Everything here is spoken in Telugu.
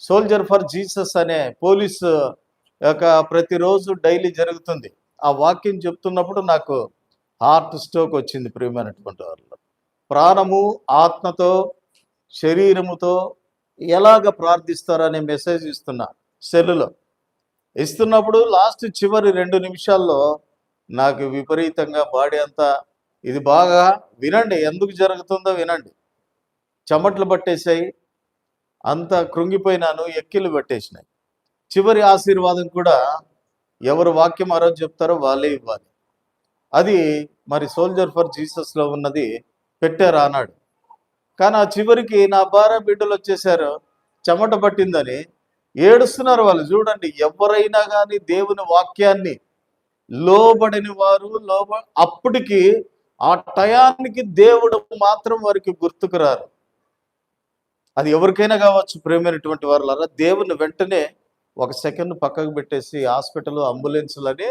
సోల్జర్ ఫర్ జీసస్ అనే పోలీసు యొక్క ప్రతిరోజు డైలీ జరుగుతుంది. ఆ వాక్యం చెప్తున్నప్పుడు నాకు హార్ట్ స్ట్రోక్ వచ్చింది. ప్రియమైనటువంటి వాళ్ళు, ప్రాణము ఆత్మతో శరీరముతో ఎలాగ ప్రార్థిస్తారనే మెసేజ్ ఇస్తున్నా సెల్లులో. ఇస్తున్నప్పుడు లాస్ట్ చివరి 2 నిమిషాల్లో నాకు విపరీతంగా బాడీ అంతా, ఇది బాగా వినండి, ఎందుకు జరుగుతుందో వినండి. చెమట్లు పట్టేశాయి, అంతా కృంగిపోయినాను, ఎక్కిళ్ళు పట్టేసినాయి. చివరి ఆశీర్వాదం కూడా ఎవరు వాక్యం ఆ రోజు చెప్తారో వాళ్ళే ఇవ్వాలి. అది మరి సోల్జర్ ఫర్ జీసస్లో ఉన్నది పెట్టారు ఆనాడు. కానీ ఆ చివరికి నా భార్య బిడ్డలు వచ్చేసారు, చెమట పట్టిందని ఏడుస్తున్నారు వాళ్ళు. చూడండి, ఎవరైనా కానీ దేవుని వాక్యాన్ని లోబడని వారు అప్పటికి ఆ టయానికి దేవుడు మాత్రం వారికి గుర్తుకు రారు. అది ఎవరికైనా కావచ్చు. ప్రేమైనటువంటి వారులారా, దేవుని వెంటనే 1 సెకండ్ పక్కకు పెట్టేసి హాస్పిటల్ అంబులెన్స్లని